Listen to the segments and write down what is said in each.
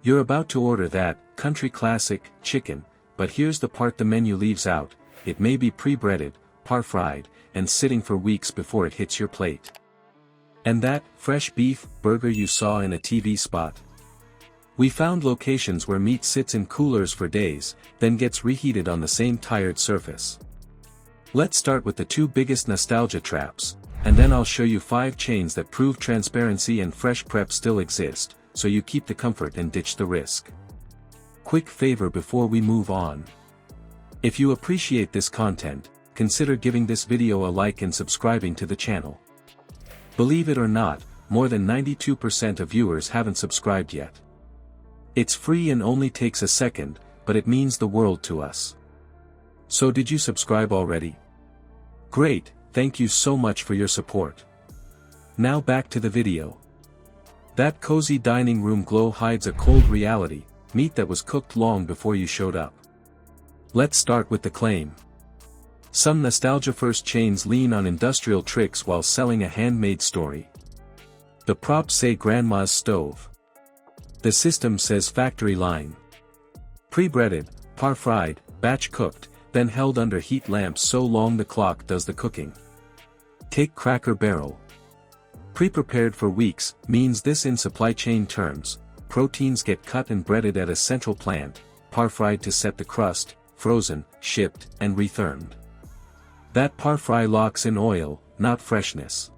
You're about to order that country classic chicken, but here's the part the menu leaves out: it may be pre-breaded, par-fried, and sitting for weeks before it hits your plate. And that fresh beef burger you saw in a TV spot? We found locations where meat sits in coolers for days, then gets reheated on the same tired surface. Let's start with the two biggest nostalgia traps, and then I'll show you 5 chains that prove transparency and fresh prep still exist, so you keep the comfort and ditch the risk. Quick favor before we move on. If you appreciate this content, consider giving this video a like and subscribing to the channel. Believe it or not, more than 92% of viewers haven't subscribed yet. It's free and only takes a second, but it means the world to us. So did you subscribe already? Great, thank you so much for your support. Now back to the video. That cozy dining room glow hides a cold reality: meat that was cooked long before you showed up. Let's start with the claim. Some nostalgia-first chains lean on industrial tricks while selling a handmade story. The props say grandma's stove. The system says factory line. Pre-breaded, par-fried, batch-cooked, then held under heat lamps so long the clock does the cooking. Take Cracker Barrel. Pre-prepared for weeks means this in supply chain terms: proteins get cut and breaded at a central plant, par-fried to set the crust, frozen, shipped, and rethermed. That par-fry locks in oil, not freshness.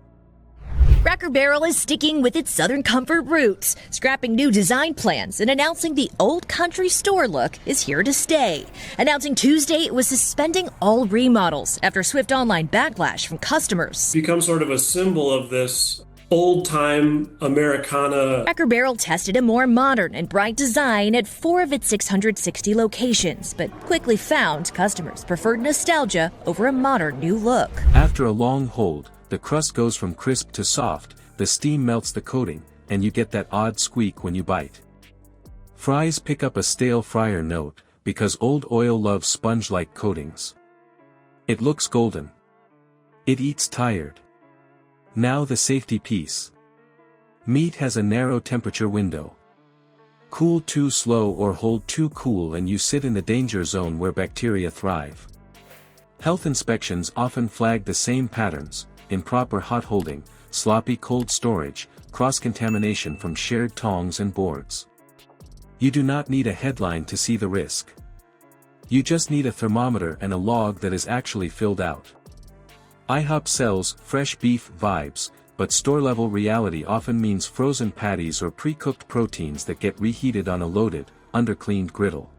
Cracker Barrel is sticking with its Southern comfort roots, scrapping new design plans and announcing the old country store look is here to stay. Announcing Tuesday it was suspending all remodels after swift online backlash from customers. Become sort of a symbol of this old-time Americana. Cracker Barrel tested a more modern and bright design at 4 of its 660 locations, but quickly found customers preferred nostalgia over a modern new look. After a long hold, the crust goes from crisp to soft, the steam melts the coating, and you get that odd squeak when you bite. Fries pick up a stale fryer note, because old oil loves sponge-like coatings. It looks golden. It eats tired. Now the safety piece. Meat has a narrow temperature window. Cool too slow or hold too cool and you sit in the danger zone where bacteria thrive. Health inspections often flag the same patterns: improper hot holding, sloppy cold storage, cross-contamination from shared tongs and boards. You do not need a headline to see the risk. You just need a thermometer and a log that is actually filled out. IHOP sells fresh beef vibes, but store-level reality often means frozen patties or pre-cooked proteins that get reheated on a loaded, undercleaned griddle.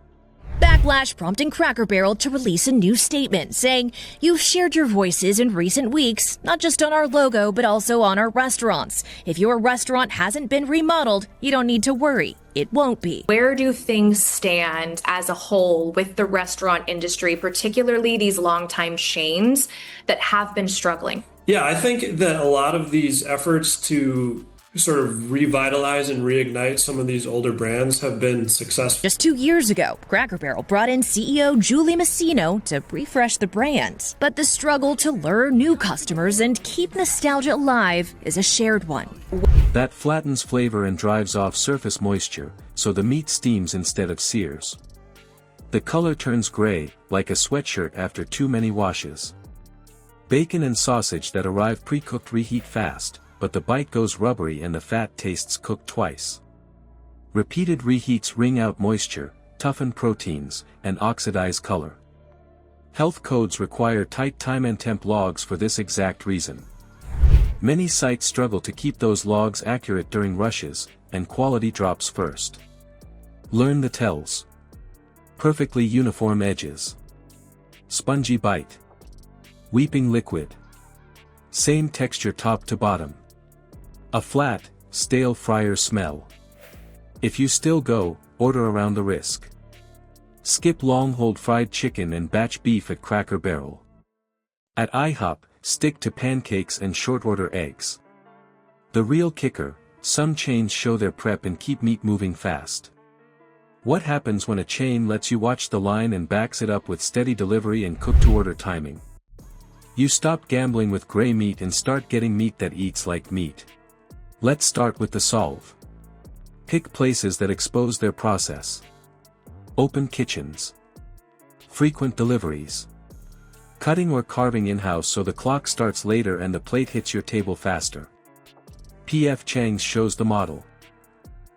Backlash prompting Cracker Barrel to release a new statement saying, "You've shared your voices in recent weeks, not just on our logo but also on our restaurants. If your restaurant hasn't been remodeled, you don't need to worry. It won't be." Where do things stand as a whole with the restaurant industry, particularly these longtime chains that have been struggling? Yeah, I think that a lot of these efforts to sort of revitalize and reignite some of these older brands have been successful. Just 2 years ago, Cracker Barrel brought in CEO Julie Massino to refresh the brand. But the struggle to lure new customers and keep nostalgia alive is a shared one. That flattens flavor and drives off surface moisture, so the meat steams instead of sears. The color turns gray, like a sweatshirt after too many washes. Bacon and sausage that arrive pre-cooked reheat fast, but the bite goes rubbery and the fat tastes cooked twice. Repeated reheats wring out moisture, toughen proteins, and oxidize color. Health codes require tight time and temp logs for this exact reason. Many sites struggle to keep those logs accurate during rushes, and quality drops first. Learn the tells. Perfectly uniform edges. Spongy bite. Weeping liquid. Same texture top to bottom. A flat, stale fryer smell. If you still go, order around the risk. Skip long-hold fried chicken and batch beef at Cracker Barrel. At IHOP, stick to pancakes and short-order eggs. The real kicker: some chains show their prep and keep meat moving fast. What happens when a chain lets you watch the line and backs it up with steady delivery and cook-to-order timing? You stop gambling with gray meat and start getting meat that eats like meat. Let's start with the solve. Pick places that expose their process. Open kitchens. Frequent deliveries. Cutting or carving in-house so the clock starts later and the plate hits your table faster. P.F. Chang's shows the model.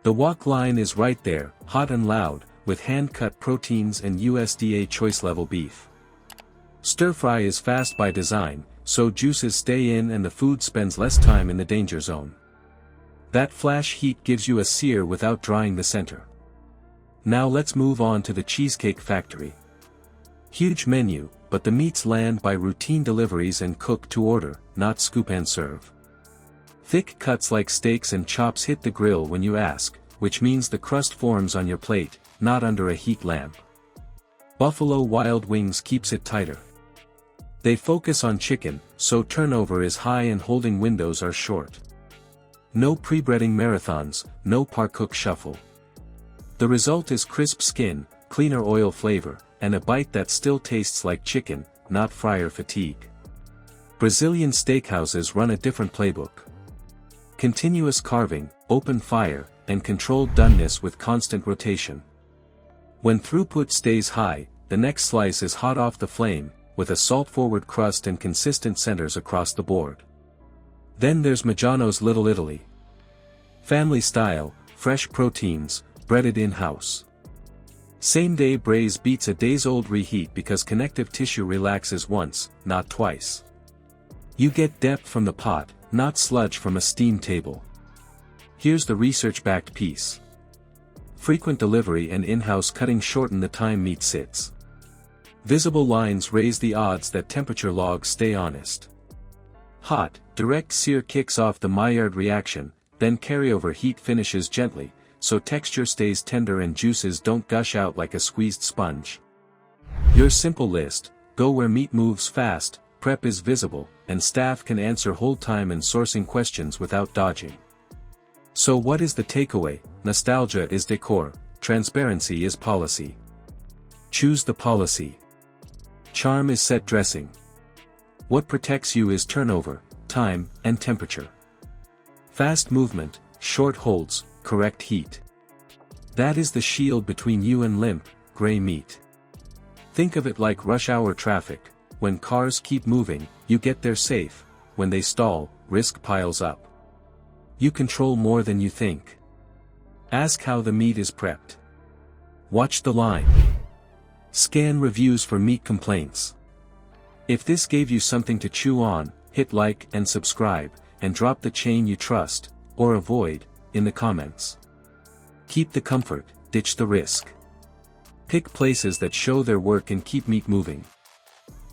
The wok line is right there, hot and loud, with hand-cut proteins and USDA choice-level beef. Stir-fry is fast by design, so juices stay in and the food spends less time in the danger zone. That flash heat gives you a sear without drying the center. Now let's move on to the Cheesecake Factory. Huge menu, but the meats land by routine deliveries and cook to order, not scoop and serve. Thick cuts like steaks and chops hit the grill when you ask, which means the crust forms on your plate, not under a heat lamp. Buffalo Wild Wings keeps it tighter. They focus on chicken, so turnover is high and holding windows are short. No pre-breading marathons, no par-cook shuffle. The result is crisp skin, cleaner oil flavor, and a bite that still tastes like chicken, not fryer fatigue. Brazilian steakhouses run a different playbook. Continuous carving, open fire, and controlled doneness with constant rotation. When throughput stays high, the next slice is hot off the flame, with a salt-forward crust and consistent centers across the board. Then there's Maggiano's Little Italy. Family style, fresh proteins, breaded in-house. Same-day braise beats a days-old reheat because connective tissue relaxes once, not twice. You get depth from the pot, not sludge from a steam table. Here's the research-backed piece. Frequent delivery and in-house cutting shorten the time meat sits. Visible lines raise the odds that temperature logs stay honest. Hot, direct sear kicks off the Maillard reaction, then carryover heat finishes gently, so texture stays tender and juices don't gush out like a squeezed sponge. Your simple list: go where meat moves fast, prep is visible, and staff can answer hold time and sourcing questions without dodging. So what is the takeaway? Nostalgia is decor, transparency is policy. Choose the policy. Charm is set dressing. What protects you is turnover, time, and temperature. Fast movement, short holds, correct heat. That is the shield between you and limp, gray meat. Think of it like rush hour traffic. When cars keep moving, you get there safe. When they stall, risk piles up. You control more than you think. Ask how the meat is prepped. Watch the line. Scan reviews for meat complaints. If this gave you something to chew on, hit like and subscribe, and drop the chain you trust, or avoid, in the comments. Keep the comfort, ditch the risk. Pick places that show their work and keep meat moving.